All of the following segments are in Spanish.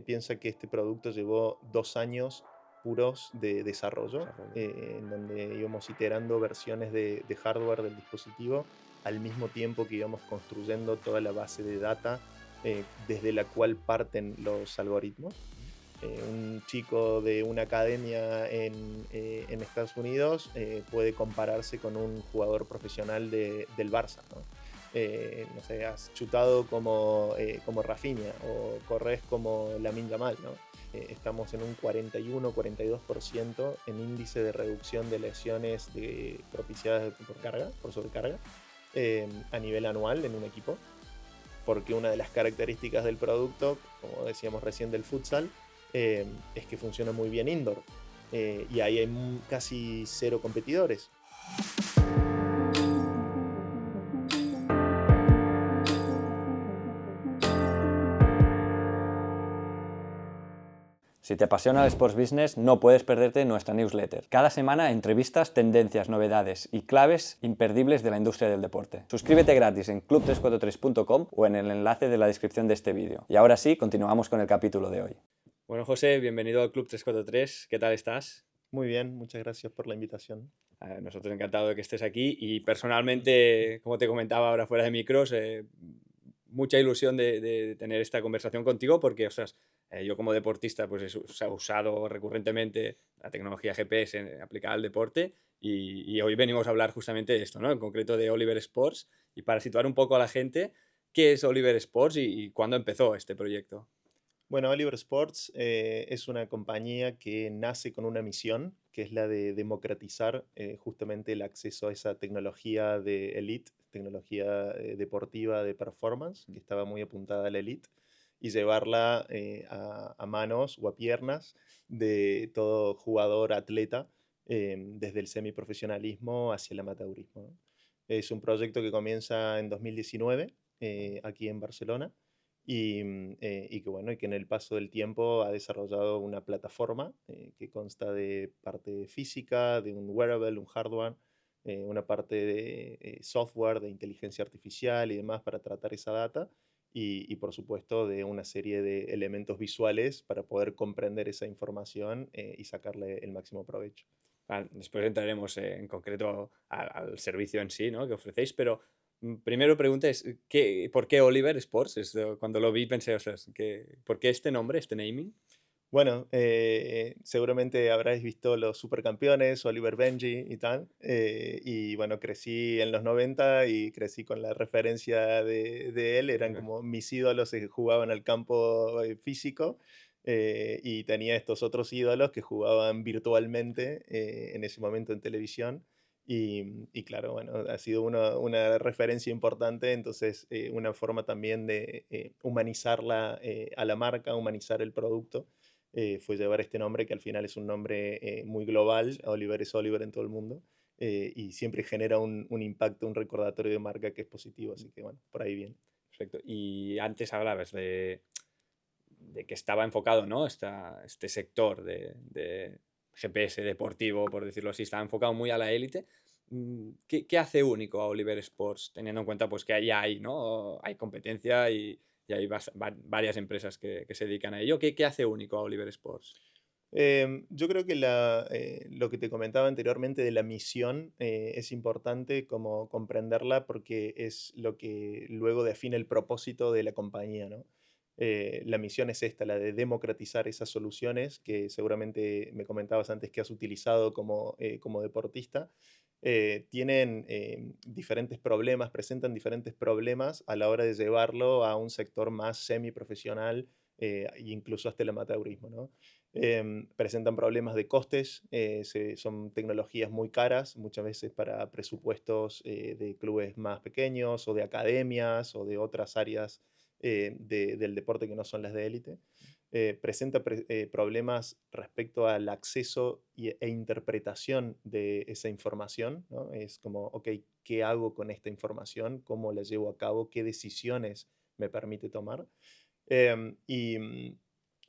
Piensa que este producto llevó 2 años puros de desarrollo, Desarrollo. en donde íbamos iterando versiones de hardware del dispositivo al mismo tiempo que íbamos construyendo toda la base de data desde la cual parten los algoritmos. Un chico de una academia en Estados Unidos puede compararse con un jugador profesional del Barça, ¿no? No sé, has chutado como Rafinha o corres como Lamine Yamal, ¿no? Estamos en un 41-42% en índice de reducción de lesiones propiciadas por carga, por sobrecarga, a nivel anual en un equipo, porque una de las características del producto, como decíamos recién del futsal, es que funciona muy bien indoor. Y ahí hay casi cero competidores. Si te apasiona el Sports Business, no puedes perderte nuestra newsletter. Cada semana entrevistas, tendencias, novedades y claves imperdibles de la industria del deporte. Suscríbete gratis en club343.com o en el enlace de la descripción de este vídeo. Y ahora sí, continuamos con el capítulo de hoy. Bueno, José, bienvenido al Club 343. ¿Qué tal estás? Muy bien, muchas gracias por la invitación. Nosotros encantados de que estés aquí y personalmente, como te comentaba ahora fuera de micros, mucha ilusión de tener esta conversación contigo porque, ostras, yo como deportista pues he usado recurrentemente la tecnología GPS aplicada al deporte y hoy venimos a hablar justamente de esto, ¿no? En concreto de Oliver Sports y para situar un poco a la gente, ¿qué es Oliver Sports y cuándo empezó este proyecto? Bueno, Oliver Sports es una compañía que nace con una misión, que es la de democratizar justamente el acceso a esa tecnología de elite, tecnología deportiva de performance, que estaba muy apuntada a la elite, y llevarla a manos o a piernas de todo jugador, atleta, desde el semiprofesionalismo hacia el amateurismo, ¿no? Es un proyecto que comienza en 2019 aquí en Barcelona y que bueno, y que en el paso del tiempo ha desarrollado una plataforma que consta de parte física, de un wearable, un hardware, una parte de software, de inteligencia artificial y demás para tratar esa data y por supuesto de una serie de elementos visuales para poder comprender esa información y sacarle el máximo provecho. Después entraremos en concreto al servicio en sí, ¿no? Que ofrecéis, pero primero pregunta es, ¿por qué Oliver Sports? Cuando lo vi pensé, ostras, ¿por qué este nombre, este naming? Bueno, seguramente habréis visto los Supercampeones, Oliver Benji y tal. Y bueno, crecí en los 90 y crecí con la referencia de él. Eran como mis ídolos que jugaban al campo físico. Y tenía estos otros ídolos que jugaban virtualmente en ese momento en televisión. Y claro, bueno, ha sido una referencia importante, entonces una forma también de humanizarla a la marca, humanizar el producto fue llevar este nombre que al final es un nombre muy global. Sí, Oliver es Oliver en todo el mundo y siempre genera un impacto, un recordatorio de marca que es positivo. Así que bueno, por ahí bien. perfecto. Y antes hablabas de que estaba enfocado, ¿no? Este sector de GPS deportivo, por decirlo así, estaba enfocado muy a la élite. ¿Qué hace único a Oliver Sports, teniendo en cuenta pues, que ya hay, ¿no? Hay competencia y hay varias empresas que se dedican a ello? ¿Qué hace único a Oliver Sports? Yo creo que lo que te comentaba anteriormente de la misión es importante como comprenderla porque es lo que luego define el propósito de la compañía, ¿no? La misión es esta, la de democratizar esas soluciones que seguramente me comentabas antes que has utilizado como deportista. Tienen diferentes problemas, presentan diferentes problemas a la hora de llevarlo a un sector más semiprofesional e incluso hasta el amateurismo, ¿no? Presentan problemas de costes, son tecnologías muy caras, muchas veces para presupuestos de clubes más pequeños o de academias o de otras áreas del deporte que no son las de élite. Presenta problemas respecto al acceso e interpretación de esa información, ¿no? Es como, ok, ¿qué hago con esta información? ¿Cómo la llevo a cabo? ¿Qué decisiones me permite tomar?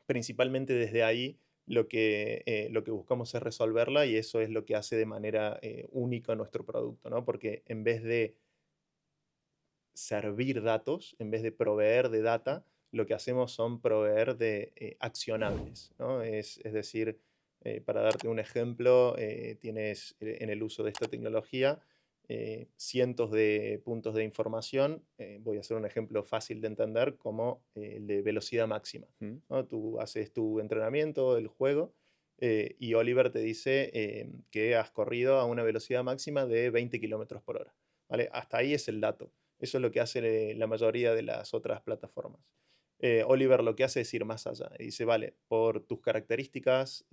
Principalmente desde ahí lo que buscamos es resolverla y eso es lo que hace de manera única nuestro producto, ¿no? Porque en vez de servir datos, en vez de proveer de data, lo que hacemos son proveer de accionables, ¿no? Es decir, para darte un ejemplo, tienes en el uso de esta tecnología cientos de puntos de información. Voy a hacer un ejemplo fácil de entender como el de velocidad máxima, Mm, ¿no? Tú haces tu entrenamiento, el juego, y Oliver te dice que has corrido a una velocidad máxima de 20 kilómetros por hora. ¿Vale? Hasta ahí es el dato. Eso es lo que hace la mayoría de las otras plataformas. Oliver lo que hace es ir más allá. Y dice, vale, por tus características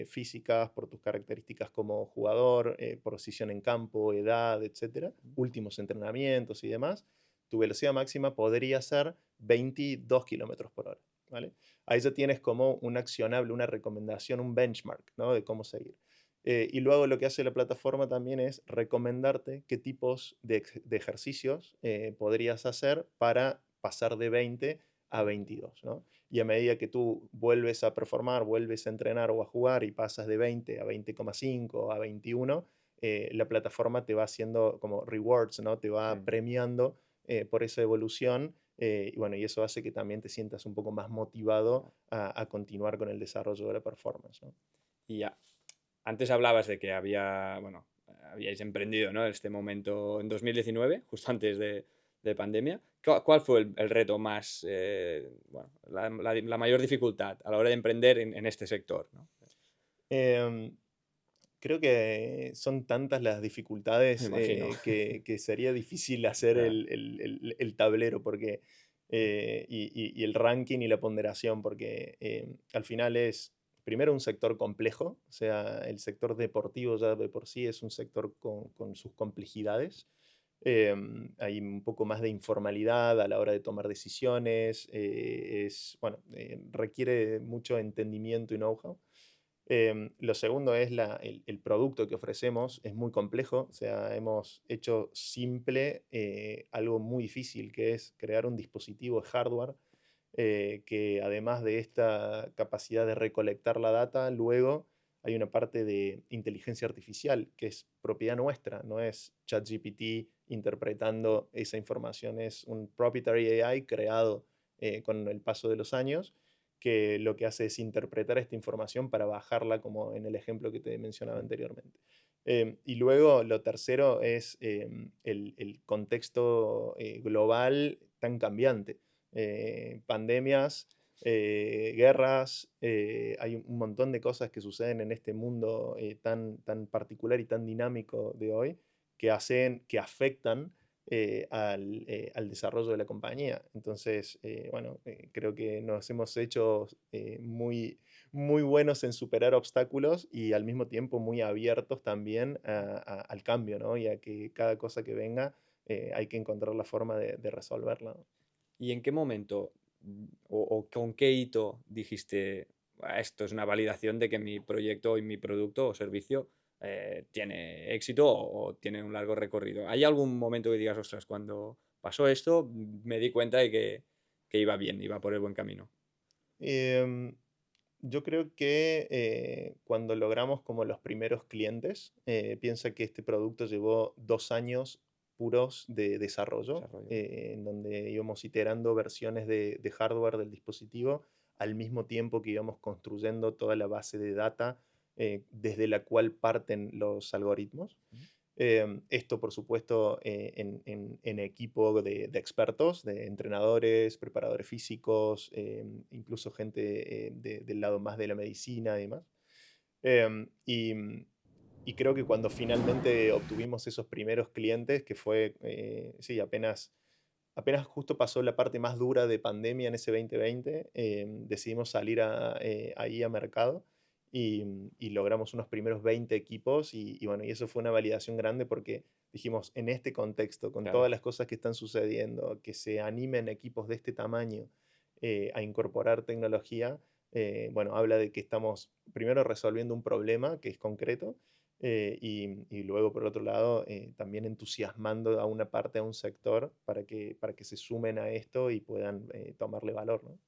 físicas, por tus características como jugador, posición en campo, edad, etcétera, últimos entrenamientos y demás, tu velocidad máxima podría ser 22 kilómetros por hora. ¿Vale? Ahí ya tienes como un accionable, una recomendación, un benchmark, ¿no? De cómo seguir. Y luego lo que hace la plataforma también es recomendarte qué tipos de ejercicios podrías hacer para pasar de 20 a 22, ¿no? Y a medida que tú vuelves a performar, vuelves a entrenar o a jugar y pasas de 20 a 20,5 a 21, la plataforma te va haciendo como rewards, ¿no? Te va sí. premiando por esa evolución. Y bueno, y eso hace que también te sientas un poco más motivado a continuar con el desarrollo de la performance, ¿no? Y ya, antes hablabas de que bueno, habíais emprendido, ¿no? Este momento en 2019, justo antes de pandemia. ¿Cuál fue el reto más, bueno, la mayor dificultad a la hora de emprender en este sector, ¿no? Em, Creo que son tantas las Me dificultades imagino. que sería difícil hacer Ya, el tablero porque, y el ranking y la ponderación, porque al final es primero un sector complejo, o sea, el sector deportivo ya de por sí es un sector con sus complejidades. Hay un poco más de informalidad a la hora de tomar decisiones, bueno, requiere mucho entendimiento y know-how. Lo segundo es el producto que ofrecemos, es muy complejo, o sea, hemos hecho simple algo muy difícil, que es crear un dispositivo de hardware que además de esta capacidad de recolectar la data, luego hay una parte de inteligencia artificial que es propiedad nuestra, no es ChatGPT interpretando esa información, es un proprietary AI creado con el paso de los años que lo que hace es interpretar esta información para bajarla, como en el ejemplo que te mencionaba anteriormente. Y luego lo tercero es el contexto global tan cambiante. Pandemias, guerras, hay un montón de cosas que suceden en este mundo tan particular y tan dinámico de hoy que afectan al desarrollo de la compañía. Entonces, bueno, creo que nos hemos hecho muy buenos en superar obstáculos y al mismo tiempo muy abiertos también al cambio, ¿no? Y a que cada cosa que venga hay que encontrar la forma de resolverla, ¿no? ¿Y en qué momento o con qué hito dijiste: "Ah, esto es una validación de que mi proyecto y mi producto o servicio tiene éxito o tiene un largo recorrido"? ¿Hay algún momento que digas: "Ostras, cuando pasó esto, me di cuenta de que iba bien, iba por el buen camino"? Em, yo creo que cuando logramos como los primeros clientes, piensa que este producto llevó 2 años puros de desarrollo, Desarrollo. en donde íbamos iterando versiones de hardware del dispositivo al mismo tiempo que íbamos construyendo toda la base de data desde la cual parten los algoritmos. Ujú. Esto, por supuesto, en equipo de expertos, de entrenadores, preparadores físicos, incluso gente del lado más de la medicina y demás. Em, y, y creo que cuando finalmente obtuvimos esos primeros clientes, que fue, sí, apenas justo pasó la parte más dura de pandemia en ese 2020, decidimos salir ahí a mercado y logramos unos primeros 20 equipos y bueno, y eso fue una validación grande porque dijimos, en este contexto, con Claro. todas las cosas que están sucediendo, que se animen equipos de este tamaño a incorporar tecnología, bueno, habla de que estamos primero resolviendo un problema que es concreto y luego, por otro lado, también entusiasmando a una parte, a un sector, para que se sumen a esto y puedan tomarle valor, ¿no?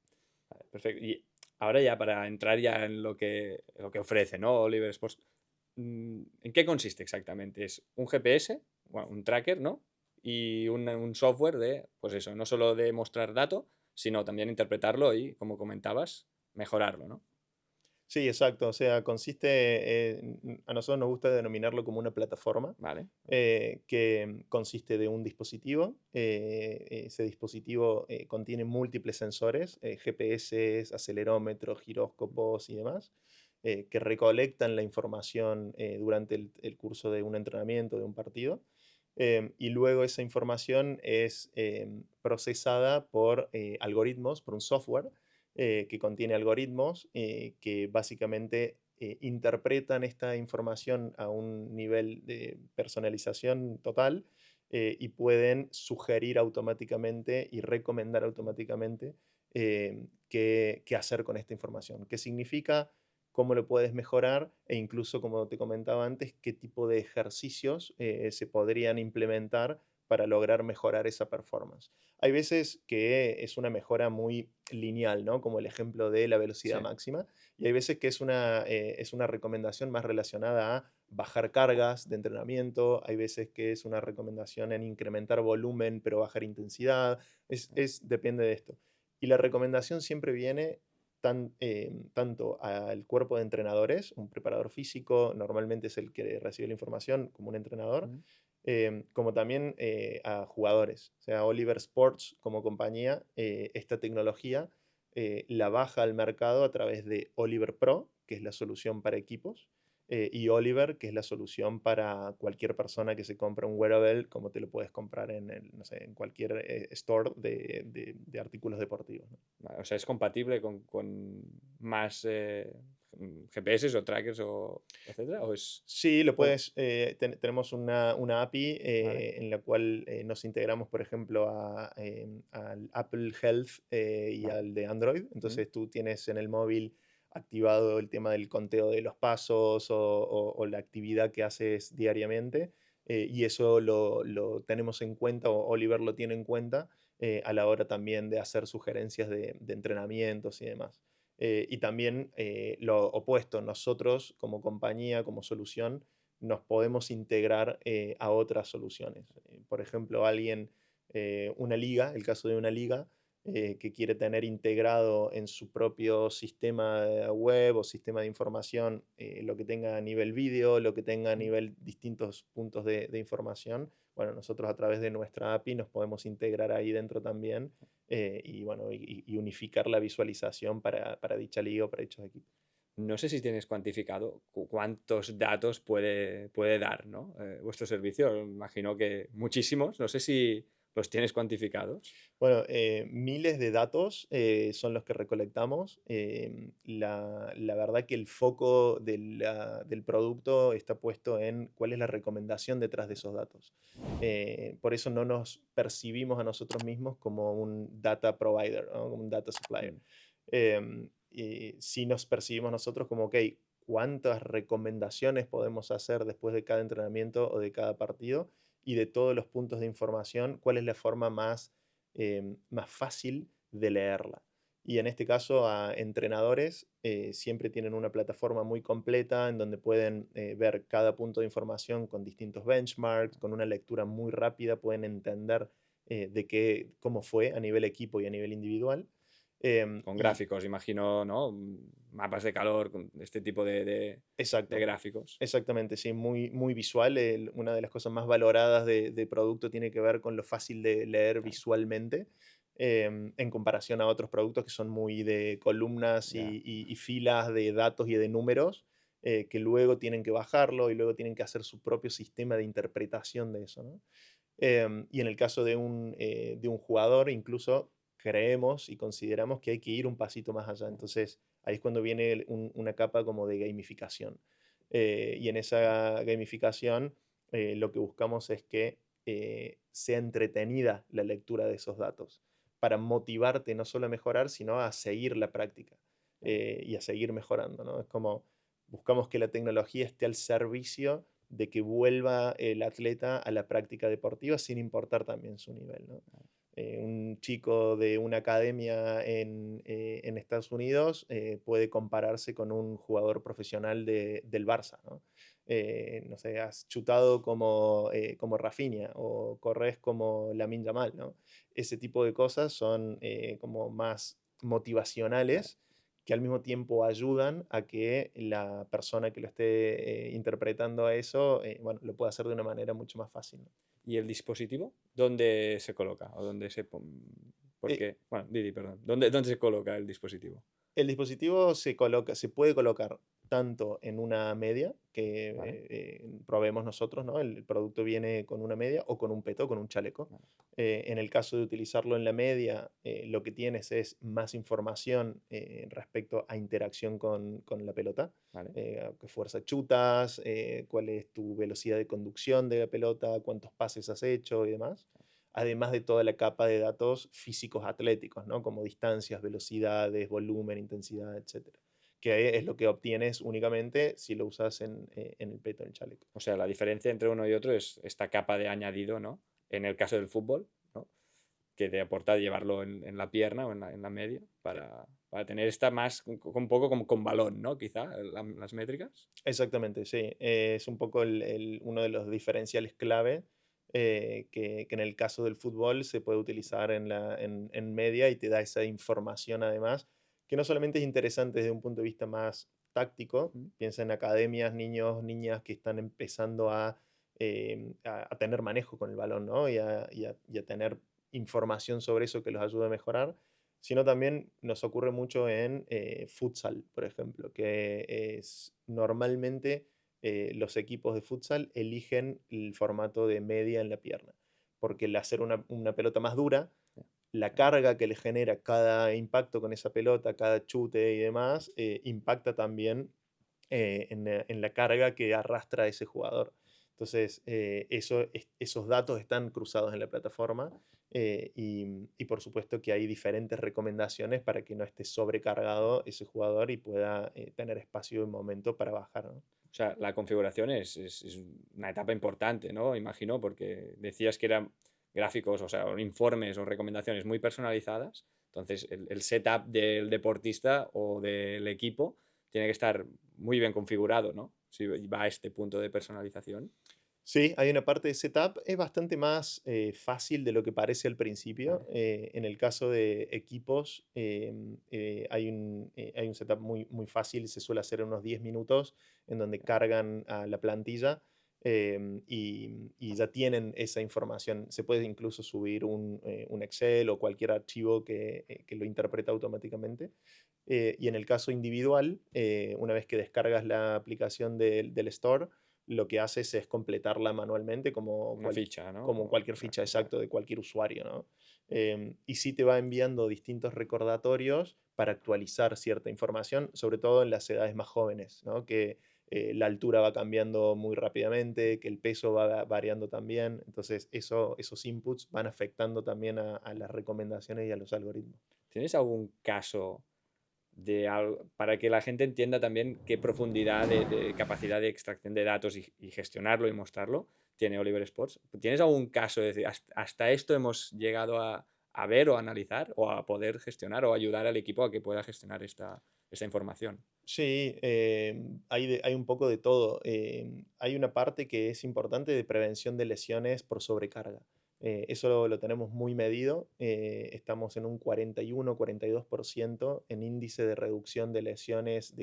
Vale, perfecto. Y ahora ya para entrar ya en lo que ofrece, ¿no? Oliver Sports. ¿En qué consiste exactamente? ¿Es un GPS, bueno, un tracker, ¿no? Y un software de, pues eso, no solo de mostrar datos, sino también interpretarlo y, como comentabas, mejorarlo, ¿no? Sí, exacto. O sea, consiste, a nosotros nos gusta denominarlo como una plataforma Vale. que consiste de un dispositivo. Ese dispositivo contiene múltiples sensores, GPS, acelerómetros, giróscopos y demás, que recolectan la información durante el curso de un entrenamiento, de un partido. Y luego esa información es procesada por algoritmos, por un software que contiene algoritmos que básicamente interpretan esta información a un nivel de personalización total y pueden sugerir automáticamente y recomendar automáticamente qué hacer con esta información. ¿Qué significa? ¿Cómo lo puedes mejorar? E incluso, como te comentaba antes, qué tipo de ejercicios se podrían implementar para lograr mejorar esa performance. Hay veces que es una mejora muy lineal, ¿no? Como el ejemplo de la velocidad Sí. máxima, y hay veces que es una recomendación más relacionada a bajar cargas de entrenamiento, hay veces que es una recomendación en incrementar volumen pero bajar intensidad, depende de esto. Y la recomendación siempre viene tanto al cuerpo de entrenadores, un preparador físico normalmente es el que recibe la información como un entrenador, Ujú. como también a jugadores. O sea, Oliver Sports como compañía, esta tecnología la baja al mercado a través de Oliver Pro, que es la solución para equipos, y Oliver, que es la solución para cualquier persona que se compra un wearable, como te lo puedes comprar no sé, en cualquier store de artículos deportivos, ¿no? O sea, ¿es compatible con más GPS o trackers o etcétera? ¿O es Sí, lo com- puedes. Tenemos una API Vale. en la cual nos integramos, por ejemplo, al Apple Health y Vale. al de Android. Mm. Entonces tú tienes en el móvil activado el tema del conteo de los pasos o la actividad que haces diariamente. Y eso lo tenemos en cuenta, o Oliver lo tiene en cuenta a la hora también de hacer sugerencias de entrenamientos y demás. Y también lo opuesto, nosotros como compañía, como solución, nos podemos integrar a otras soluciones. Por ejemplo, una liga, el caso de una liga, que quiere tener integrado en su propio sistema web o sistema de información lo que tenga a nivel vídeo, lo que tenga a Mm. nivel distintos puntos de información. Bueno, nosotros a través de nuestra API nos podemos integrar ahí dentro también y, bueno, y unificar la visualización para dicha liga o para dichos equipos. No sé si tienes cuantificado cuántos datos puede dar, ¿no? Vuestro servicio. Imagino que muchísimos. No sé si los tienes cuantificados. Bueno, miles de datos son los que recolectamos. La verdad que el foco del producto está puesto en cuál es la recomendación detrás de esos datos. Por eso no nos percibimos a nosotros mismos como un data provider, ¿no? Como un data supplier. Mm. Y sí nos percibimos nosotros como, ok, ¿cuántas recomendaciones podemos hacer después de cada entrenamiento o de cada partido? Y de todos los puntos de información, ¿cuál es la forma más fácil de leerla? Y en este caso a entrenadores siempre tienen una plataforma muy completa en donde pueden ver cada punto de información con distintos benchmarks, con una lectura muy rápida, pueden entender cómo fue a nivel equipo y a nivel individual. Con Y gráficos, imagino, ¿no? Mapas de calor, con este tipo de exacto, gráficos. exactamente, sí, muy, muy visual. Una de las cosas más valoradas de producto tiene que ver con lo fácil de leer Claro. visualmente, en comparación a otros productos que son muy de columnas Ya. y filas de datos y de números, que luego tienen que bajarlo y luego tienen que hacer su propio sistema de interpretación de eso, ¿no? Y en el caso de un jugador, incluso creemos y consideramos que hay que ir un pasito más allá. Entonces, ahí es cuando viene una capa como de gamificación. Y en esa gamificación, lo que buscamos es que sea entretenida la lectura de esos datos, para motivarte no solo a mejorar, sino a seguir la práctica y a seguir mejorando, ¿no? Es como buscamos que la tecnología esté al servicio de que vuelva el atleta a la práctica deportiva sin importar también su nivel, ¿no? Un chico de una academia en Estados Unidos puede compararse con un jugador profesional del Barça, ¿no? No sé, has chutado como Rafinha o corres como Lamine Yamal, ¿no? Ese tipo de cosas son como más motivacionales que al mismo tiempo ayudan a que la persona que lo esté interpretando a eso, bueno, lo pueda hacer de una manera mucho más fácil, ¿no? ¿Y el dispositivo? ¿Dónde se coloca? ¿O dónde se Eh, porque, bueno, Didi, perdón. ¿Dónde se coloca el dispositivo? El dispositivo se puede colocar tanto en una media que ¿Vale? proveemos nosotros, ¿no? El producto viene con una media o con un peto, con un chaleco. Vale. En el caso de utilizarlo en la media, lo que tienes es más información respecto a interacción con la pelota. ¿Vale? A qué fuerza chutas, cuál es tu velocidad de conducción de la pelota, cuántos pases has hecho y demás, además de toda la capa de datos físicos atléticos, ¿no? Como distancias, velocidades, volumen, intensidad, etcétera, que es lo que obtienes únicamente si lo usas en el peto, en el chaleco. O sea, la diferencia entre uno y otro es esta capa de añadido, ¿no? En el caso del fútbol, ¿no? Que te aporta llevarlo en la pierna o en la media para tener esta más, un poco como con balón, ¿no? Quizá, las métricas. Exactamente, sí. Es un poco uno de los diferenciales clave que en el caso del fútbol se puede utilizar en media y te da esa información además, que no solamente es interesante desde un punto de vista más táctico, Mm. piensa en academias, niños, niñas que están empezando a tener manejo con el balón, ¿no? Y a tener información sobre eso que los ayude a mejorar, sino también nos ocurre mucho en futsal, por ejemplo, que es normalmente los equipos de futsal eligen el formato de media en la pierna, porque el hacer una pelota más dura, Ya, la carga que le genera cada impacto con esa pelota, cada chute y demás, impacta también en la carga que arrastra ese jugador. Entonces, esos datos están cruzados en la plataforma y por supuesto que hay diferentes recomendaciones para que no esté sobrecargado ese jugador y pueda tener espacio y momento para bajar, ¿no? o sea, la configuración es una etapa importante, ¿no? Imagino, porque decías que eran gráficos, o sea, o informes o recomendaciones muy personalizadas. Entonces, el setup del deportista o del equipo tiene que estar muy bien configurado, ¿no? Si va a este punto de personalización. Sí, hay una parte de setup, es bastante más fácil de lo que parece al principio. Vale, En el caso de equipos, hay un setup muy, muy fácil, se suele hacer en unos 10 minutos, en donde cargan a la plantilla y ya tienen esa información. Se puede incluso subir un Excel o cualquier archivo que lo interpreta automáticamente. Y en el caso individual, una vez que descargas la aplicación del store, lo que haces es completarla manualmente una ficha, ¿no? como cualquier ficha Vale. exacto de cualquier usuario, ¿no? Y sí te va enviando distintos recordatorios para actualizar cierta información, sobre todo en las edades más jóvenes, ¿no? Que la altura va cambiando muy rápidamente, que el peso va variando también. Entonces, esos inputs van afectando también a las recomendaciones y a los algoritmos. ¿Tienes algún caso para que la gente entienda también qué profundidad de capacidad de extracción de datos y gestionarlo y mostrarlo tiene Oliver Sports? ¿Tienes algún caso de decir, hasta esto hemos llegado a ver o analizar o a poder gestionar o ayudar al equipo a que pueda gestionar esta información? Sí, hay un poco de todo. Hay una parte que es importante de prevención de lesiones por sobrecarga. Eso lo tenemos muy medido. Estamos en un 41-42% en índice de reducción de lesiones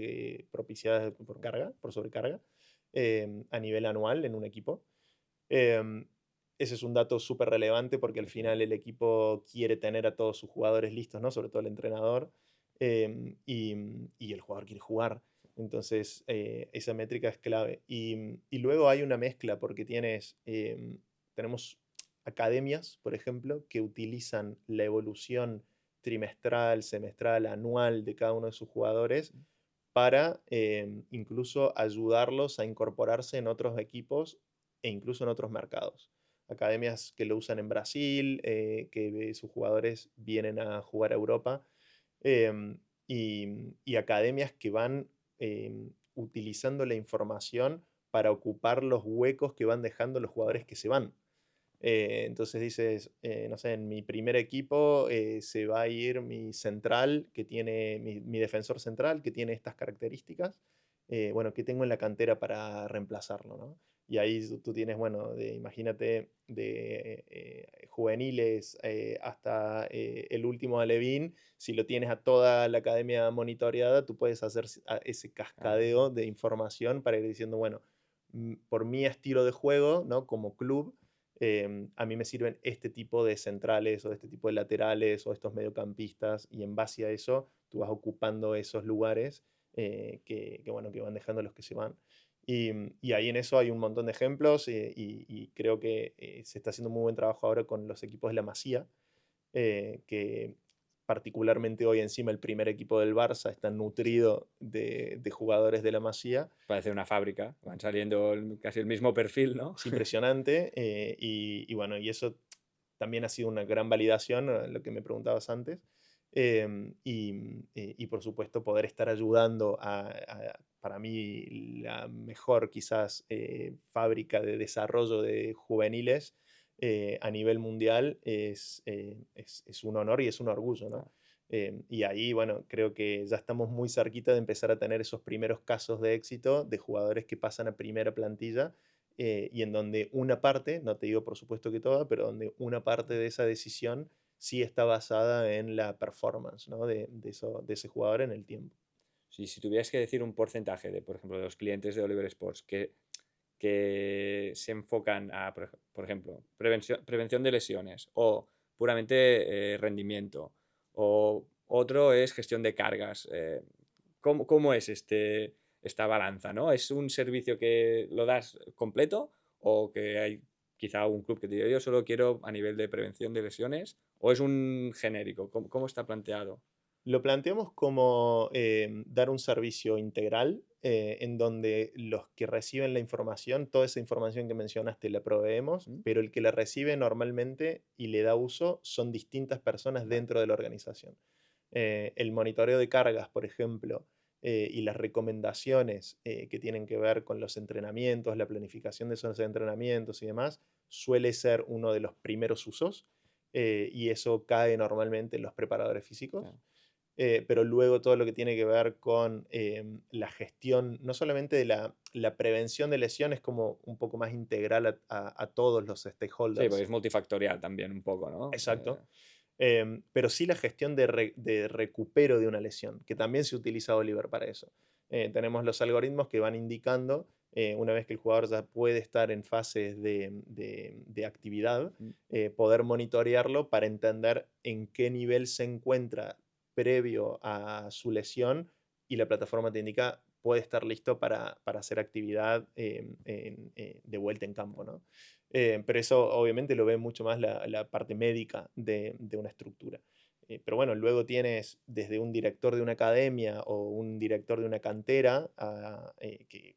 propiciadas por carga, por sobrecarga, a nivel anual en un equipo. Em, Ese es un dato súper relevante porque al final el equipo quiere tener a todos sus jugadores listos, ¿no? Sobre todo el entrenador, y el jugador quiere jugar. Entonces, esa métrica es clave. Y luego hay una mezcla porque tenemos academias, por ejemplo, que utilizan la evolución trimestral, semestral, anual de cada uno de sus jugadores para incluso ayudarlos a incorporarse en otros equipos e incluso en otros mercados. Academias que lo usan en Brasil, que sus jugadores vienen a jugar a Europa, y academias que van utilizando la información para ocupar los huecos que van dejando los jugadores que se van. Entonces dices, no sé, en mi primer equipo se va a ir mi central, que tiene mi defensor central, que tiene estas características. Bueno, ¿qué tengo en la cantera para reemplazarlo, ¿no? Y ahí tú tienes, bueno, imagínate, de juveniles hasta el último alevín, si lo tienes a toda la academia monitoreada, tú puedes hacer ese Claro. cascadeo de información para ir diciendo, bueno, por mi estilo de juego, ¿no? Como club, a mí me sirven este tipo de centrales o este tipo de laterales o estos mediocampistas y en base a eso tú vas ocupando esos lugares bueno, que van dejando los que se van. Y ahí en eso hay un montón de ejemplos y creo que se está haciendo muy buen trabajo ahora con los equipos de la Masía, que particularmente hoy encima el primer equipo del Barça está nutrido de jugadores de la Masía. Parece una fábrica, van saliendo casi el mismo perfil, ¿no? Es impresionante y bueno, y eso también ha sido una gran validación, lo que me preguntabas antes. Y por supuesto poder estar ayudando para mí, la mejor quizás fábrica de desarrollo de juveniles a nivel mundial es un honor y es un orgullo, ¿no? Claro. Y ahí, bueno, creo que ya estamos muy cerquita de empezar a tener esos primeros casos de éxito de jugadores que pasan a primera plantilla y en donde una parte, no te digo por supuesto que toda, pero donde una parte de esa decisión sí está basada en la performance, ¿no? De ese jugador en el tiempo. Si tuvieras que decir un porcentaje de, por ejemplo, de los clientes de Oliver Sports que se enfocan a, por ejemplo, prevención de lesiones o puramente rendimiento, o otro es gestión de cargas. ¿Cómo es esta balanza, ¿no? ¿Es un servicio que lo das completo o que hay quizá un club que te diga yo solo quiero a nivel de prevención de lesiones o es un genérico? ¿Cómo está planteado? Lo planteamos como dar un servicio integral en donde los que reciben la información, toda esa información que mencionaste la proveemos, ¿Mm? pero el que la recibe normalmente y le da uso son distintas personas Vale, dentro de la organización. El monitoreo de cargas, por ejemplo, y las recomendaciones que tienen que ver con los entrenamientos, la planificación de esos entrenamientos y demás, suele ser uno de los primeros usos y eso cae normalmente en los preparadores físicos. claro. Pero luego todo lo que tiene que ver con la gestión, no solamente de la prevención de lesiones, como un poco más integral a todos los Sí, porque stakeholders. es multifactorial también un poco, ¿no? Exacto. Pero sí la gestión de recupero de una lesión, que también se utiliza Oliver para eso. Tenemos los algoritmos que van indicando, una vez que el jugador ya puede estar en fases de actividad, Mm, poder monitorearlo para entender en qué nivel se encuentra previo a su lesión y la plataforma te indica puede estar listo para hacer actividad de vuelta en campo, ¿no? Pero eso obviamente lo ve mucho más la parte médica de una estructura. Pero bueno, luego tienes desde un director de una academia o un director de una cantera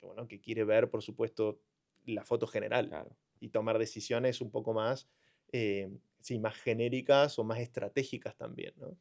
bueno, que quiere ver, por supuesto, la foto general claro. y tomar decisiones un poco más, sí, más genéricas o más estratégicas también, ¿no?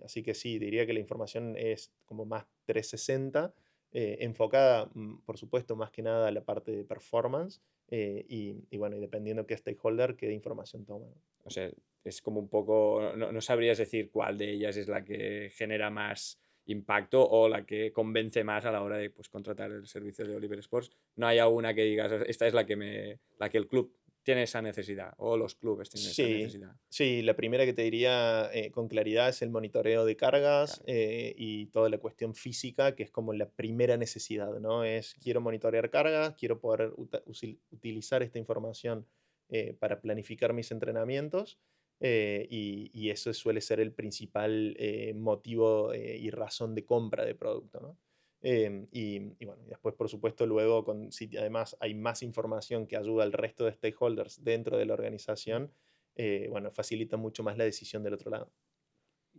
Así que sí, diría que la información es como más 360, enfocada, por supuesto, más que nada a la parte de performance, y bueno, y dependiendo qué stakeholder, qué información toma, ¿no? O sea, es como un poco, no sabrías decir cuál de ellas es la que genera más impacto o la que convence más a la hora de pues, contratar el servicio de Oliver Sports. No hay alguna que digas, esta es la que el club tiene esa necesidad o los clubes tienen esa Sí, necesidad. sí, la primera que te diría con claridad es el monitoreo de cargas Claro. y toda la cuestión física, que es como la primera necesidad, ¿no? Es quiero monitorear cargas, quiero poder utilizar esta información para planificar mis entrenamientos y eso suele ser el principal motivo y razón de compra de producto, ¿no? Y bueno, y después, por supuesto, luego, si además hay más información que ayuda al resto de stakeholders dentro de la organización, bueno, facilita mucho más la decisión del otro lado.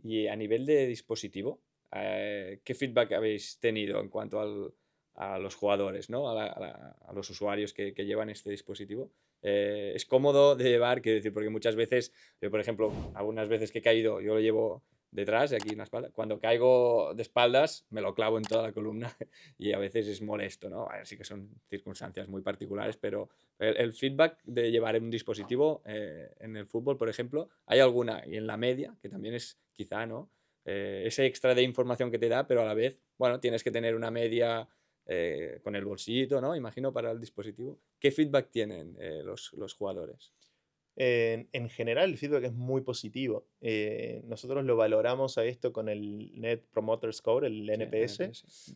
Y a nivel de dispositivo, ¿qué feedback habéis tenido en cuanto a los jugadores, ¿no? A los usuarios que llevan este dispositivo? ¿Es cómodo de llevar? Quiero decir, porque muchas veces, yo por ejemplo, algunas veces que he caído, yo lo llevo detrás y aquí en la espalda. Cuando caigo de espaldas, me lo clavo en toda la columna y a veces es molesto, ¿no? A ver, sí que son circunstancias muy particulares, pero el feedback de llevar un dispositivo en el fútbol, por ejemplo, hay alguna, y en la media, que también es quizá, ¿no? Ese extra de información que te da, pero a la vez, bueno, tienes que tener una media con el bolsillito, ¿no? Imagino para el dispositivo. ¿Qué feedback tienen los jugadores? En general, el feedback es muy positivo. Nosotros lo valoramos a esto con el Net Promoter Score, el Sí, NPS. NPS.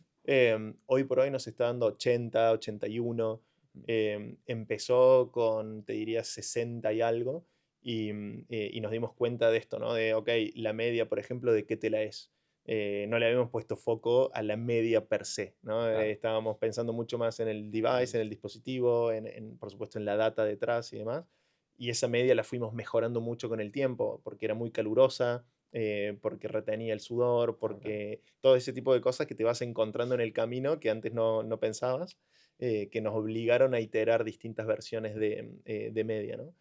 Hoy por hoy nos está dando 80, 81. Mm, Empezó con, te diría, 60 y algo. Y nos dimos cuenta de esto, ¿no? De, ok, la media, por ejemplo, ¿de qué tela es? No le habíamos puesto foco a la media per se, ¿no? claro, Estábamos pensando mucho más en el en device, en el dispositivo, por supuesto en la data detrás y demás, y esa media la fuimos mejorando mucho con el tiempo, porque era muy calurosa, porque retenía el sudor, claro, claro. porque todo ese tipo de cosas que te vas encontrando en el camino que antes no pensabas, que nos obligaron a iterar distintas versiones de media, ¿no?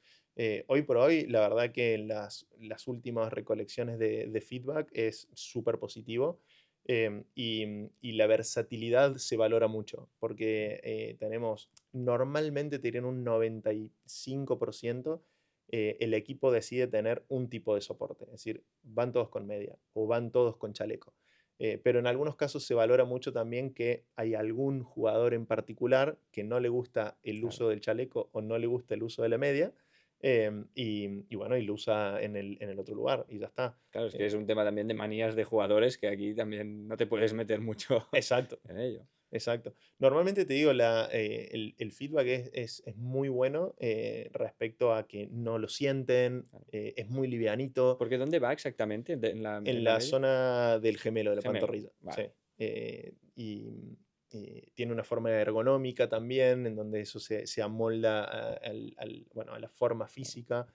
Hoy por hoy, la verdad que las últimas recolecciones de feedback es súper positivo. Y la versatilidad se valora mucho, porque tenemos, normalmente te dirían un 95%, el equipo decide tener un tipo de soporte, es decir, van todos con media o van todos con chaleco. Pero en algunos casos se valora mucho también que hay algún jugador en particular que no le gusta el Claro. uso del chaleco o no le gusta el uso de la media, y bueno, y lo usa en el otro lugar y ya está. Claro, es que Eh, es un tema también de manías de jugadores que aquí también no te puedes meter mucho exacto. en ello. Exacto. Normalmente te digo, el feedback es muy bueno, respecto a que no lo sienten, Claro. es muy livianito, Porque ¿dónde va exactamente? en En la la media? zona del gemelo, de la Gemelo. pantorrilla, sí. Vale. Y tiene una forma ergonómica también, en donde eso se amolda bueno, a la forma física.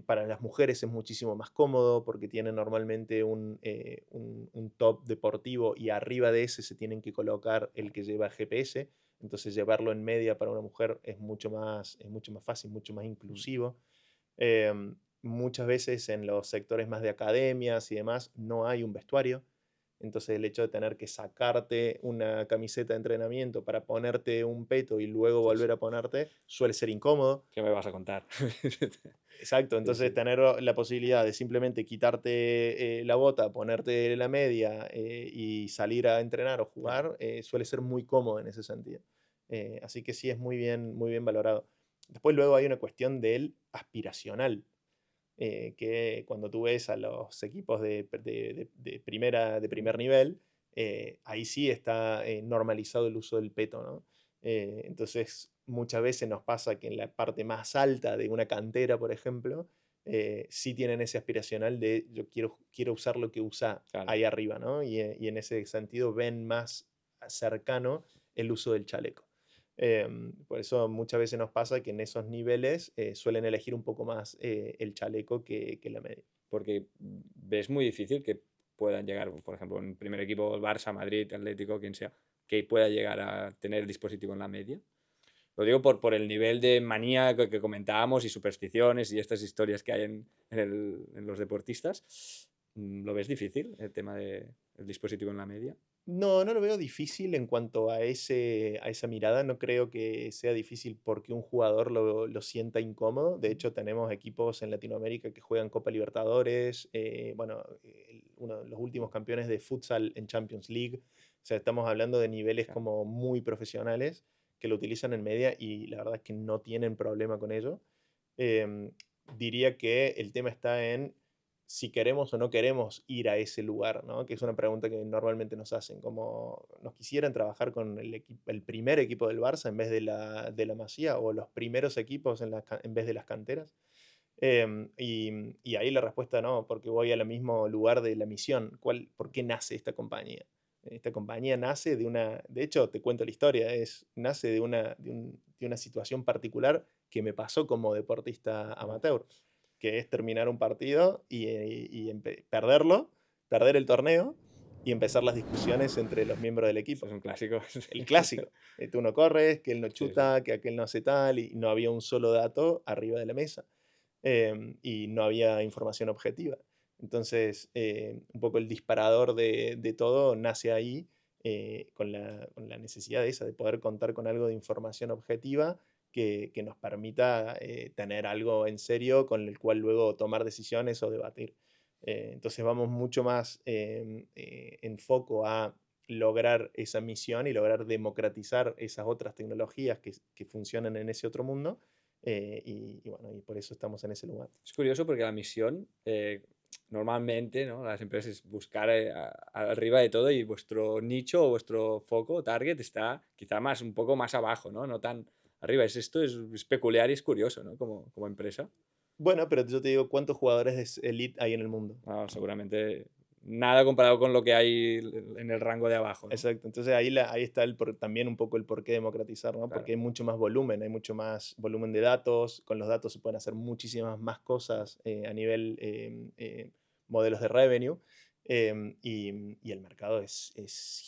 Para las mujeres es muchísimo más cómodo porque tiene normalmente un top deportivo y arriba de ese se tienen que colocar el que lleva GPS. Entonces llevarlo en media para una mujer es mucho más fácil, mucho más Mm, inclusivo. Muchas veces en los sectores más de academias y demás no hay un vestuario. Entonces el hecho de tener que sacarte una camiseta de entrenamiento para ponerte un peto y luego sí, sí. volver a ponerte suele ser incómodo. ¿Qué me vas a contar? Exacto, Sí, entonces sí. tener la posibilidad de simplemente quitarte la bota, ponerte la media, y salir a entrenar o Claro. jugar, suele ser muy cómodo en ese sentido. Así que sí es muy bien valorado. Después luego hay una cuestión del aspiracional, que cuando tú ves a los equipos de Mm, primer nivel, ahí sí está normalizado el uso del peto, ¿no? Entonces, muchas veces nos pasa que en la parte más alta de una cantera, por ejemplo, sí tienen ese aspiracional de yo quiero usar lo que usa claro. ahí arriba, ¿no? Y en ese sentido ven más cercano el uso del chaleco. Por eso muchas veces nos pasa que en esos niveles suelen elegir un poco más el chaleco que la media. Porque ves muy difícil que puedan llegar, por ejemplo, en primer equipo, el Barça, Madrid, Atlético, quien sea, que pueda llegar a tener el dispositivo en la media. Lo digo por el nivel de manía que comentábamos y supersticiones y estas historias que hay en los deportistas. ¿Lo ves difícil el tema del dispositivo en la media? No, no lo veo difícil en cuanto a esa mirada. No creo que sea difícil porque un jugador lo sienta incómodo. De Mm, hecho, tenemos equipos en Latinoamérica que juegan Copa Libertadores. Bueno, uno de los últimos campeones de futsal en Champions League. O sea, estamos hablando de niveles claro, como muy profesionales que lo utilizan en media y la verdad es que no tienen problema con ello. Em, Diría que el tema está en si queremos o no queremos ir a ese lugar, ¿no? Que es una pregunta que normalmente nos hacen, como nos quisieran trabajar con el primer equipo del Barça en vez de la Masía, o los primeros equipos en vez de las canteras. Y ahí la respuesta no, porque voy al mismo lugar de la misión. ¿Por qué nace esta compañía? Esta compañía nace de hecho, te cuento la historia, nace de una situación particular que me pasó como deportista vale. amateur, que es terminar un partido perderlo, perder el torneo y empezar las discusiones entre los miembros del Esto equipo. es un clásico. El clásico. Tú no corres, que él no Sí, sí. chuta, que aquel no hace tal, y no había un solo dato arriba de la mesa, y no había información objetiva. Entonces, un poco el disparador de todo nace ahí, con la necesidad de esa, de poder contar con algo de información objetiva que nos permita tener algo en serio con el cual luego tomar decisiones o debatir. Entonces vamos mucho más en foco a lograr esa misión y lograr democratizar esas otras tecnologías que funcionan en ese otro mundo. Y bueno, y por eso estamos en ese lugar. Es curioso porque la misión, normalmente, ¿no? Las empresas es buscar arriba de todo y vuestro nicho o vuestro foco, target, está quizá más, un poco más abajo, ¿no? No tan arriba. Esto es peculiar y es curioso, ¿no? Como empresa. Bueno, pero yo te digo, ¿cuántos jugadores de Elite hay en el mundo? Ah, seguramente nada comparado con lo que hay en el rango de abajo, ¿no? Exacto, entonces ahí está también un poco el por qué democratizar, ¿no? Claro. Porque hay mucho más volumen, hay mucho más volumen de datos, con los datos se pueden hacer muchísimas más cosas a nivel modelos de revenue, y el mercado es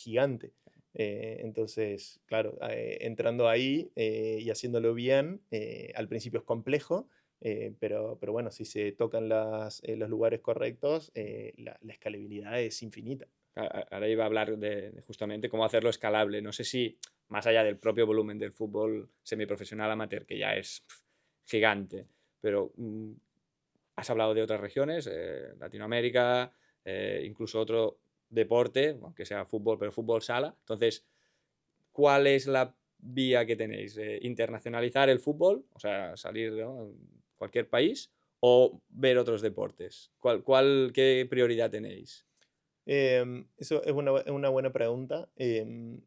gigante. Entonces, claro, entrando ahí y haciéndolo bien, al principio es complejo, pero bueno, si se tocan los lugares correctos, la escalabilidad es infinita. Ahora iba a hablar de justamente cómo hacerlo escalable. No sé si más allá del propio volumen del fútbol semiprofesional amateur, que ya es gigante, pero has hablado de otras regiones, Latinoamérica, incluso otro deporte, aunque sea fútbol, pero fútbol sala. Entonces, ¿cuál es la vía que tenéis? ¿Internacionalizar el fútbol? O sea, salir, ¿no? En cualquier país o ver otros deportes. ¿Qué prioridad tenéis? Eso es una buena pregunta, que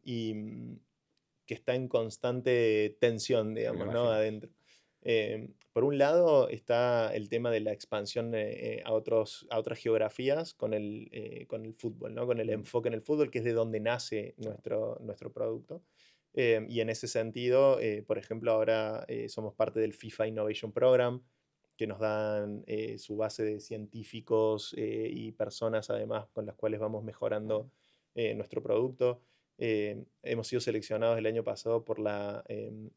está en constante tensión, Me lo digamos, ¿no? imagino. Adentro. Por un lado está el tema de la expansión a otras geografías con el fútbol, ¿no? Con el Mm, enfoque en el fútbol, que es de donde nace claro. nuestro producto. Y en ese sentido, por ejemplo, ahora somos parte del FIFA Innovation Program, que nos dan su base de científicos y personas además con las cuales vamos Ah, mejorando nuestro producto. Hemos sido seleccionados el año pasado por la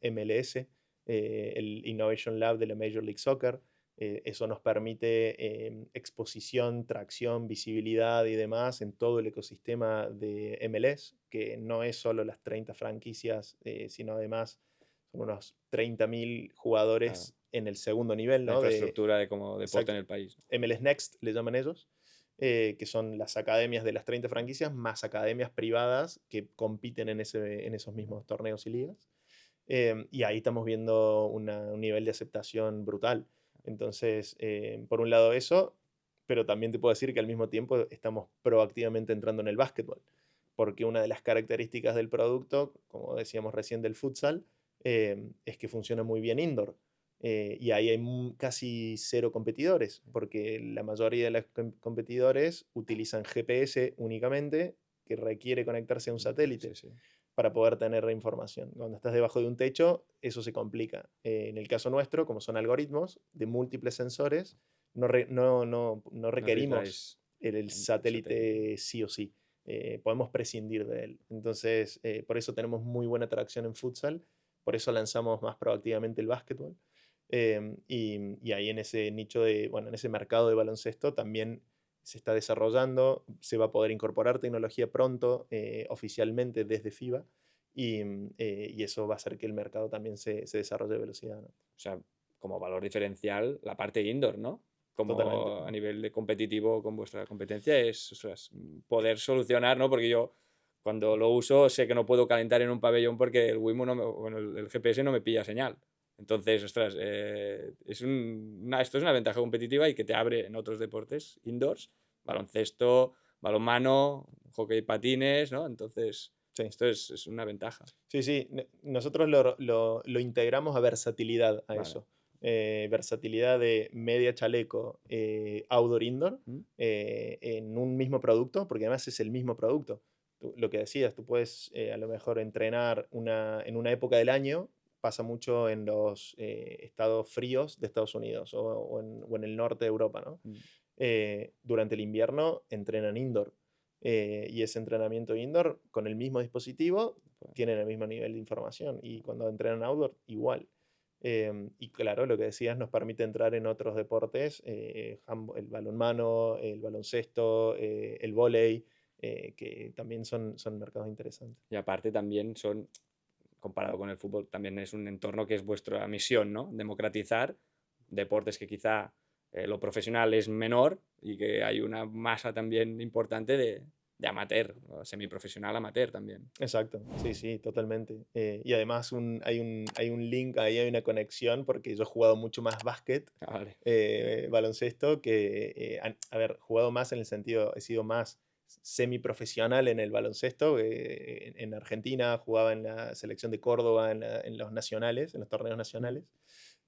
MLS, el Innovation Lab de la Major League Soccer. Eso nos permite exposición, tracción, visibilidad y demás en todo el ecosistema de MLS, que no es solo las 30 franquicias, sino además son unos 30.000 claro. jugadores en el segundo nivel, La ¿no? infraestructura de como deporte Exacto. en el país. MLS Next le llaman ellos, que son las academias de las 30 franquicias más academias privadas que compiten en esos mismos torneos y ligas. Y ahí estamos viendo un nivel de aceptación brutal. Entonces, por un lado eso, pero también te puedo decir que al mismo tiempo estamos proactivamente entrando en el básquetbol, porque una de las características del producto, como decíamos recién del futsal, es que funciona muy bien indoor. Y ahí hay casi cero competidores, porque la mayoría de los competidores utilizan GPS únicamente, que requiere conectarse a un Sí, satélite sí. para poder tener la información. Cuando estás debajo de un techo, eso se complica. En el caso nuestro, como son algoritmos de múltiples sensores, no No necesitáis requerimos el el satélite. satélite sí o sí. Podemos prescindir de él. Entonces, por eso tenemos muy buena atracción en futsal, por eso lanzamos más proactivamente el básquetbol. Y ahí en ese nicho bueno, en ese mercado de baloncesto también se está desarrollando, se va a poder incorporar tecnología pronto, oficialmente desde FIBA, y eso va a hacer que el mercado también se desarrolle a velocidad, ¿no? O sea, como valor diferencial, la parte indoor, ¿no? Totalmente. Como a nivel de competitivo con vuestra competencia es, ostras, poder solucionar, ¿no? Porque yo cuando lo uso sé que no puedo calentar en un pabellón porque el Wimo no bueno, el GPS no me pilla señal. Entonces, ostras, esto es una ventaja competitiva y que te abre en otros deportes indoors, baloncesto, balonmano, hockey patines, ¿no? Entonces, Sí. esto es una ventaja. Sí, sí, nosotros lo integramos a versatilidad a Vale. eso. Versatilidad de media chaleco, outdoor, indoor, ¿Mm? en un mismo producto, porque además es el mismo producto. Lo que decías, tú puedes a lo mejor entrenar en una época del año, pasa mucho en los estados fríos de Estados Unidos o en el norte de Europa, ¿no? Mm. Durante el invierno entrenan indoor. Y ese entrenamiento indoor con el mismo dispositivo Pues, tienen el mismo nivel de información y cuando entrenan outdoor, igual. Y claro, lo que decías nos permite entrar en otros deportes, el balonmano, el baloncesto, el vóley, que también son mercados interesantes. Y aparte también son, comparado con el fútbol, también es un entorno que es vuestra misión, ¿no? Democratizar deportes que quizá lo profesional es menor y que hay una masa también importante de amateur, o semiprofesional amateur también. Exacto, sí, sí, totalmente. Y además hay un link ahí, hay una conexión, porque yo he jugado mucho más básquet, Ah, vale, baloncesto, que, a ver, jugado más en el sentido, he sido más semiprofesional en el baloncesto. En Argentina jugaba en la selección de Córdoba, en los nacionales, en los torneos ujú, nacionales.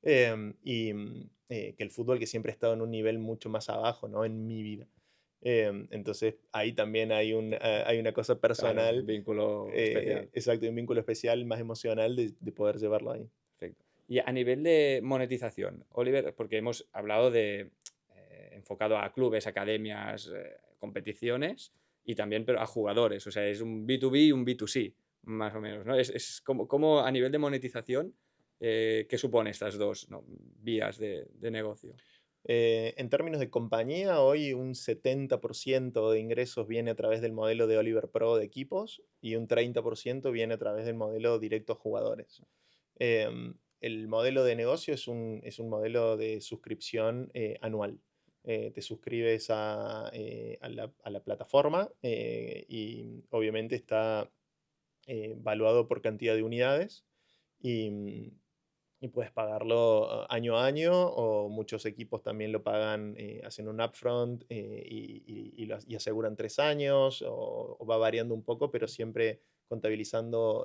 Que el fútbol, que siempre ha estado en un nivel mucho más abajo, ¿no? En mi vida. Entonces ahí también hay una cosa claro, un personal, vínculo especial. exacto, y un vínculo especial más emocional de poder llevarlo ahí. Perfecto. Y a nivel de monetización, Oliver, porque hemos hablado de enfocado a clubes, academias, competiciones y también pero a jugadores, o sea, es un B2B y un B2C, más o menos, ¿no? Es como a nivel de monetización, ¿qué supone estas dos, ¿no? vías de negocio? En términos de compañía, hoy un 70% de ingresos viene a través del modelo de Oliver Pro de equipos y un 30% viene a través del modelo directo a jugadores. El modelo de negocio es un modelo de suscripción anual. Te suscribes a la plataforma, y obviamente está valuado por cantidad de unidades, y, y puedes pagarlo año a año, o muchos equipos también lo pagan, hacen un upfront, y aseguran 3 años, o va variando un poco, pero siempre contabilizando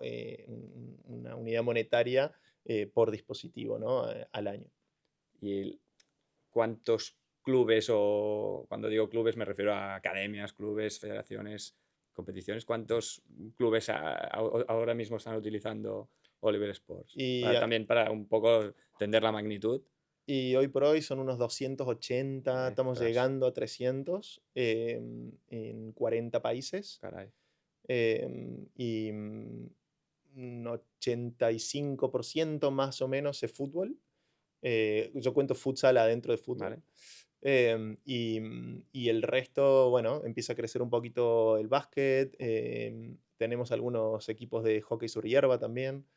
una unidad monetaria por dispositivo, ¿no? Al año. ¿Y cuántos clubes, o cuando digo clubes me refiero a academias, clubes, federaciones, competiciones, cuántos clubes ahora mismo están utilizando Oliver Sports? Y, Para, también para un poco entender la magnitud. y hoy por hoy son unos 280, estamos Ostras, llegando a 300 en 40 países. caray, Y un 85% más o menos es fútbol. Yo cuento futsal adentro de fútbol. ¿vale? Y el resto, bueno, empieza a crecer un poquito el básquet. Tenemos algunos equipos de hockey sobre hierba también.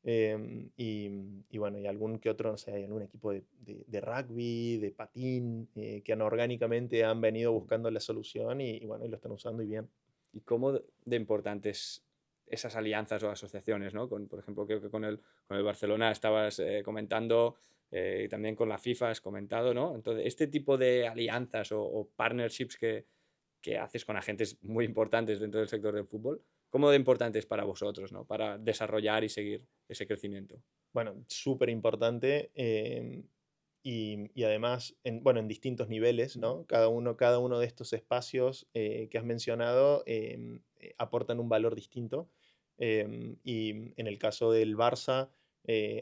Y bueno, y algún que otro, no sé, hay algún equipo de rugby, de patín, que orgánicamente han venido buscando la solución, y bueno, y lo están usando y bien. ¿Y cómo de importantes esas alianzas o asociaciones, ¿no? Con, por ejemplo, creo que con el Barcelona estabas comentando, y también con la FIFA has comentado, ¿no? Entonces, este tipo de alianzas o partnerships que haces con agentes muy importantes dentro del sector del fútbol, ¿cómo de importante es para vosotros, ¿no? Para desarrollar y seguir ese crecimiento. Bueno, súper importante, y además, bueno, en distintos niveles, Ujú. ¿no? Cada uno de estos espacios que has mencionado aportan un valor distinto. Y en el caso del Barça,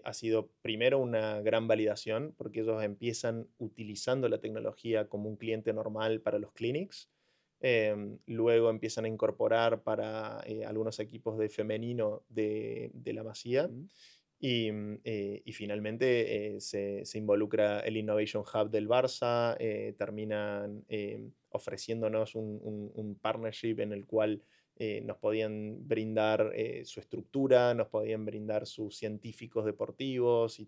ha sido primero una gran validación, porque ellos empiezan utilizando la tecnología como un cliente normal para los clinics. Luego empiezan a incorporar para algunos equipos de femenino de la Masía, Mm. y finalmente se involucra el Innovation Hub del Barça. Terminan ofreciéndonos un partnership en el cual nos podían brindar su estructura, nos podían brindar sus científicos deportivos y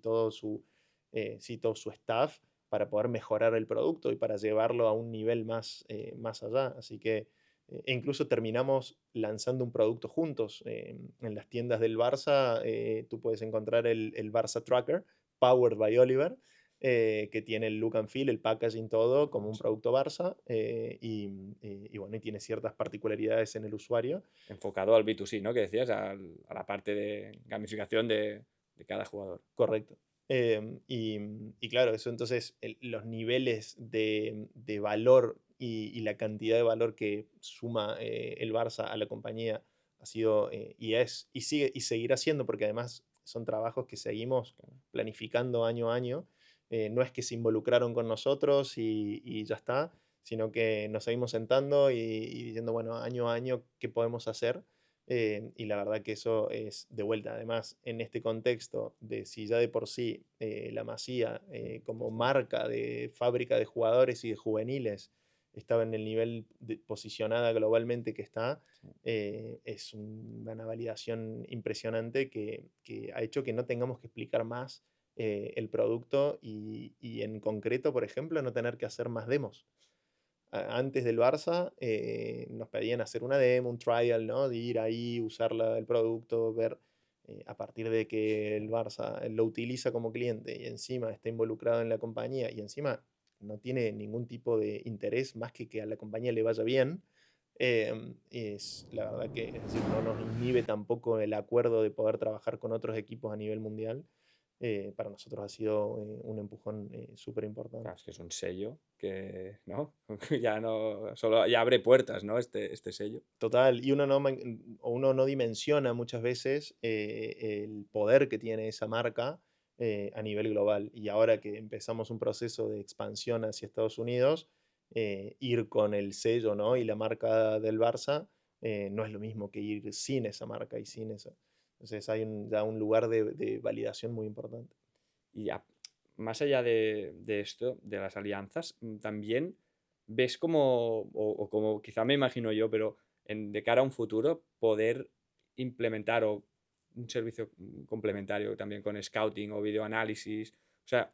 sí, todo su staff, para poder mejorar el producto y para llevarlo a un nivel más allá. Así que incluso terminamos lanzando un producto juntos. En las tiendas del Barça tú puedes encontrar el Barça Tracker, powered by Oliver, que tiene el look and feel, el packaging, todo como un producto Barça, y bueno, y tiene ciertas particularidades en el usuario. Enfocado al B2C, ¿no? Que decías, a la parte de gamificación de cada jugador. Correcto. Y claro, eso entonces, los niveles de valor, y la cantidad de valor que suma el Barça a la compañía ha sido, y sigue y seguirá siendo, porque además son trabajos que seguimos planificando año a año. No es que se involucraron con nosotros y ya está, sino que nos seguimos sentando y diciendo, bueno, año a año, ¿qué podemos hacer? Y la verdad que eso es de vuelta. Además, en este contexto de si ya de por sí la Masía como marca de fábrica de jugadores y de juveniles estaba en el nivel posicionada globalmente que está, es una validación impresionante que ha hecho que no tengamos que explicar más el producto y en concreto, por ejemplo, no tener que hacer más demos. Antes del Barça nos pedían hacer una demo, un trial, ¿no? De ir ahí, usar el producto, ver a partir de que el Barça lo utiliza como cliente y encima está involucrado en la compañía y encima no tiene ningún tipo de interés más que a la compañía le vaya bien. Es la verdad que es decir, no nos inhibe tampoco el acuerdo de poder trabajar con otros equipos a nivel mundial. Para nosotros ha sido un empujón súper Claro, importante. es que es un sello que, ¿no? Ya no, solo ya abre puertas, ¿no? Este sello. Total, y uno no dimensiona muchas veces el poder que tiene esa marca a nivel global. Y ahora que empezamos un proceso de expansión hacia Estados Unidos, ir con el sello, ¿no? Y la marca del Barça no es lo mismo que ir sin esa marca y sin eso. Entonces hay ya un lugar de validación muy importante. Y más allá de esto, de las alianzas, también ves como, o como quizá me imagino yo, pero de cara a un futuro, poder implementar o un servicio complementario también con scouting o videoanálisis. O sea,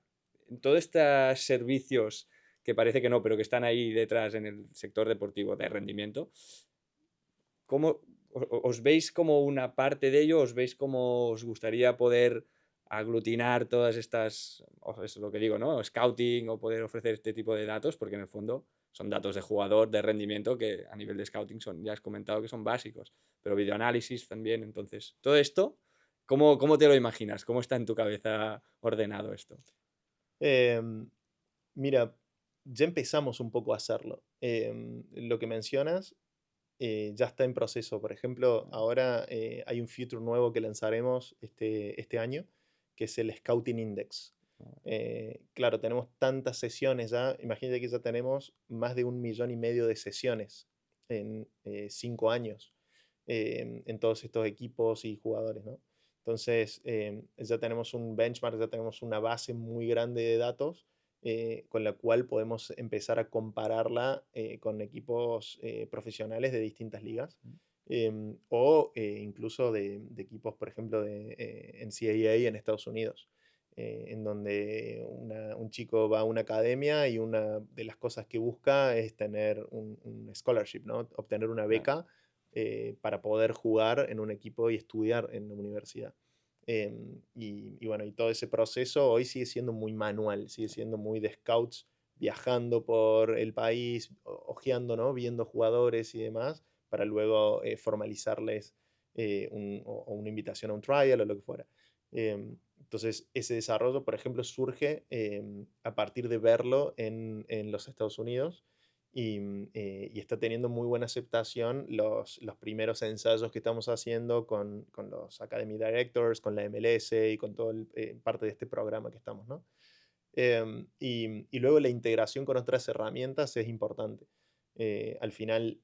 todos estos servicios que parece que no, pero que están ahí detrás en el sector deportivo de rendimiento, ¿cómo os veis como una parte de ello? ¿Os veis como os gustaría poder aglutinar todas estas, o es lo que digo, ¿no? Scouting o poder ofrecer este tipo de datos, porque en el fondo son datos de jugador, de rendimiento, que a nivel de scouting son, ya has comentado que son básicos, pero videoanálisis también. Entonces, todo esto, ¿cómo te lo imaginas? ¿Cómo está en tu cabeza ordenado esto? Em, Mira, ya empezamos un poco a hacerlo. Lo que mencionas ya está en proceso. Por ejemplo, ahora hay un feature nuevo que lanzaremos este año, que es el Scouting Index. Claro, tenemos tantas sesiones ya. Imagínate que ya tenemos más de 1,5 millones de sesiones en 5 años en todos estos equipos y jugadores, ¿no? Entonces, ya tenemos un benchmark, ya tenemos una base muy grande de datos con la cual podemos empezar a compararla con equipos profesionales de distintas ligas o incluso de equipos, por ejemplo, de NCAA en Estados Unidos, en donde un chico va a una academia y una de las cosas que busca es tener un scholarship, ¿no? Obtener una Claro. beca para poder jugar en un equipo y estudiar en la universidad. Y bueno, y todo ese proceso hoy sigue siendo muy manual, sigue siendo muy de scouts viajando por el país, ojeando, ¿no? Viendo jugadores y demás, para luego formalizarles o una invitación a un trial o lo que fuera. Entonces, ese desarrollo, por ejemplo, surge a partir de verlo en los Estados Unidos y está teniendo muy buena aceptación los primeros ensayos que estamos haciendo con los Academy Directors, con la MLS y con todo parte de este programa que estamos, ¿no? Y luego la integración con otras herramientas es importante. Al final,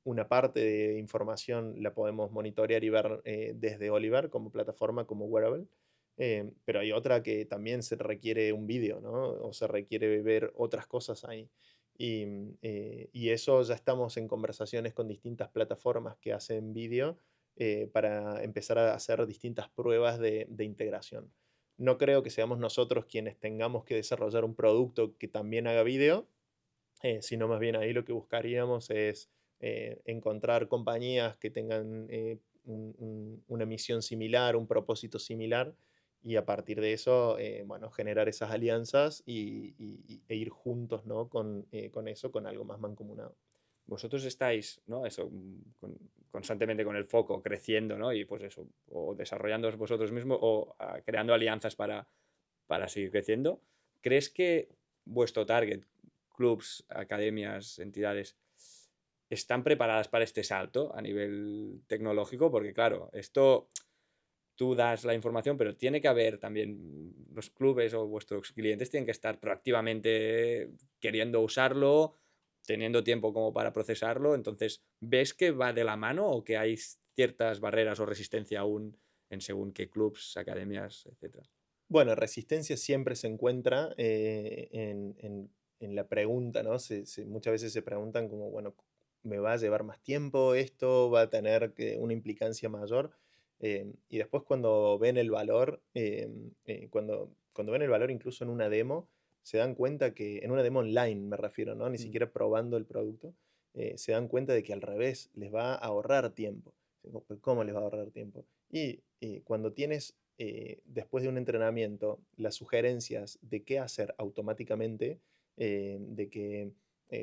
una parte de información la podemos monitorear y ver desde Oliver como plataforma, como wearable, pero hay otra que también se requiere un vídeo, ¿no? O se requiere ver otras cosas ahí. Y eso ya estamos en conversaciones con distintas plataformas que hacen vídeo para empezar a hacer distintas pruebas de integración. No creo que seamos nosotros quienes tengamos que desarrollar un producto que también haga vídeo, sino más bien ahí lo que buscaríamos es encontrar compañías que tengan una misión similar, un propósito similar, y a partir de eso, bueno, generar esas alianzas e ir juntos, ¿no? Con eso, con algo más mancomunado. Vosotros estáis, ¿no? Eso, constantemente con el foco, creciendo, ¿no? Y pues eso, o desarrollándoos vosotros mismos o creando alianzas para seguir creciendo. ¿Crees que vuestro target, clubs, academias, entidades, están preparadas para este salto a nivel tecnológico? Porque claro, esto tú das la información, pero tiene que haber también los clubes o vuestros clientes tienen que estar proactivamente queriendo usarlo, teniendo tiempo como para procesarlo. Entonces, ¿ves que va de la mano o que hay ciertas barreras o resistencia aún en según qué clubs, academias, etcétera? Bueno, resistencia siempre se encuentra en la pregunta, ¿no? Muchas veces se preguntan como, bueno, ¿me va a llevar más tiempo esto? ¿Va a tener una implicancia mayor? Y después cuando ven el valor, cuando ven el valor incluso en una demo, se dan cuenta que, en una demo online me refiero, ¿no? Ni Mm. siquiera probando el producto, se dan cuenta de que al revés, les va a ahorrar tiempo. Digo, "¿Pero cómo les va a ahorrar tiempo?". Y cuando tienes después de un entrenamiento, las sugerencias de qué hacer automáticamente, de que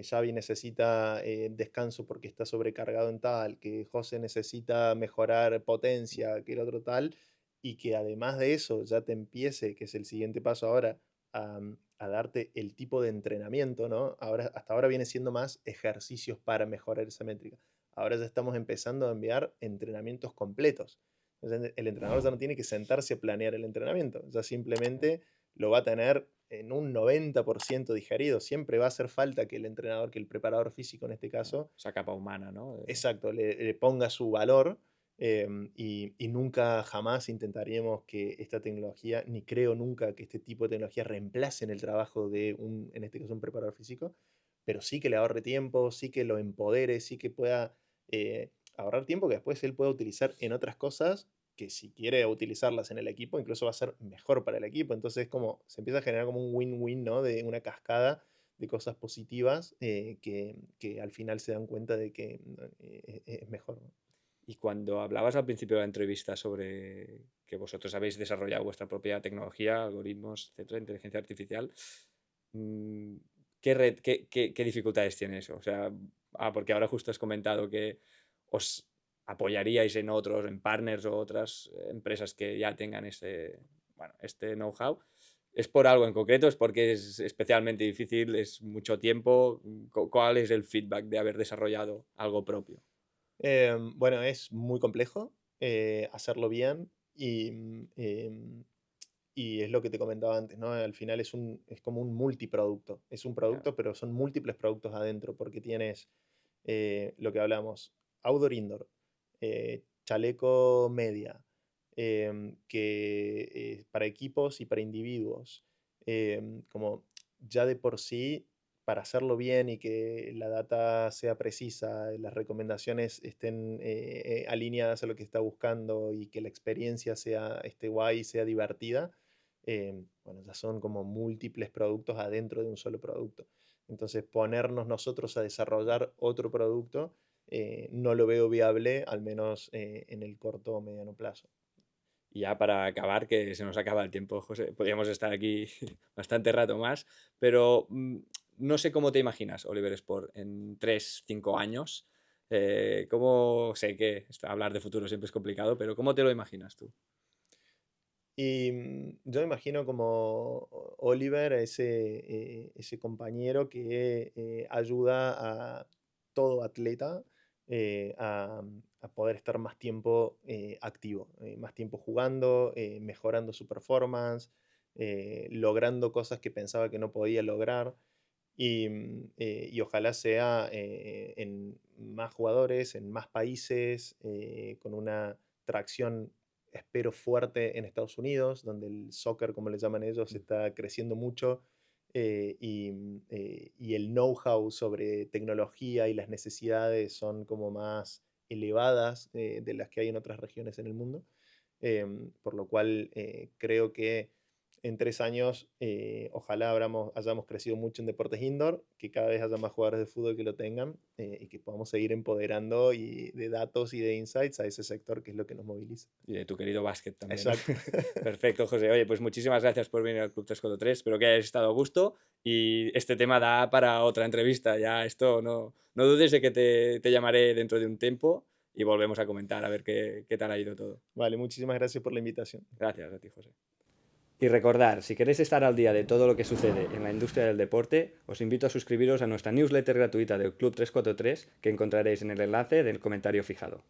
Xavi necesita descanso porque está sobrecargado en tal, que José necesita mejorar potencia, que el otro tal, y que además de eso ya te empiece, que es el siguiente paso ahora, a darte el tipo de entrenamiento, ¿no? Ahora, hasta ahora viene siendo más ejercicios para mejorar esa métrica. Ahora ya estamos empezando a enviar entrenamientos completos. Entonces, el entrenador ya no tiene que sentarse a planear el entrenamiento, ya simplemente lo va a tener en un 90% digerido. Siempre va a hacer falta que el entrenador, que el preparador físico en este caso, Esa capa humana, ¿no? exacto, le ponga su valor, y nunca jamás intentaríamos que esta tecnología, ni creo nunca que este tipo de tecnología reemplacen el trabajo de un, en este caso, un preparador físico, pero sí que le ahorre tiempo, sí que lo empodere, sí que pueda ahorrar tiempo que después él pueda utilizar en otras cosas que si quiere utilizarlas en el equipo, incluso va a ser mejor para el equipo. Entonces, como se empieza a generar como un win-win, ¿no? De una cascada de cosas positivas que al final se dan cuenta de que es mejor, ¿no? Y cuando hablabas al principio de la entrevista sobre que vosotros habéis desarrollado vuestra propia tecnología, algoritmos, etcétera, inteligencia artificial, mm, ¿qué dificultades tiene eso? O sea, porque ahora justo has comentado que os apoyaríais en otros, en partners o otras empresas que ya tengan bueno, este know-how. ¿Es por algo en concreto? ¿Es porque es especialmente difícil? ¿Es mucho tiempo? ¿Cuál es el feedback de haber desarrollado algo propio? Bueno, es muy complejo hacerlo bien y es lo que te comentaba antes, ¿no? Al final es como un multiproducto. Es un Claro. producto, pero son múltiples productos adentro, porque tienes lo que hablamos, outdoor indoor, chaleco media, que para equipos y para individuos, como ya de por sí, para hacerlo bien y que la data sea precisa, las recomendaciones estén alineadas a lo que está buscando y que la experiencia sea guay, sea divertida, bueno, ya son como múltiples productos adentro de un solo producto. Entonces, ponernos nosotros a desarrollar otro producto no lo veo viable, al menos en el corto o mediano plazo. Y ya para acabar, que se nos acaba el tiempo, José, podríamos estar aquí bastante rato más, pero no sé cómo te imaginas Oliver Sport en 3, 5 años. ¿Cómo sé que hablar de futuro siempre es complicado, pero ¿cómo te lo imaginas tú? Y yo me imagino como Oliver, ese compañero que ayuda a todo atleta a poder estar más tiempo activo, más tiempo jugando, mejorando su performance, logrando cosas que pensaba que no podía lograr. Y ojalá sea en más jugadores, en más países, con una tracción, espero, fuerte en Estados Unidos, donde el soccer, como le llaman ellos, Mm. está creciendo mucho, y el know-how sobre tecnología y las necesidades son como más elevadas de las que hay en otras regiones en el mundo. Por lo cual creo que en 3 años ojalá hayamos crecido mucho en deportes indoor, que cada vez haya más jugadores de fútbol que lo tengan y que podamos seguir empoderando de datos y de insights a ese sector que es lo que nos moviliza. Y de tu querido básquet también, ¿no? Exacto. Perfecto, José. Oye, pues muchísimas gracias por venir al Club 343. Espero que hayas estado a gusto y este tema da para otra entrevista. Ya esto no dudes de que te llamaré dentro de un tiempo y volvemos a comentar a ver qué tal ha ido todo. Vale, muchísimas gracias por la invitación. Gracias a ti, José. Y recordar, si queréis estar al día de todo lo que sucede en la industria del deporte, os invito a suscribiros a nuestra newsletter gratuita del Club 343 que encontraréis en el enlace del comentario fijado.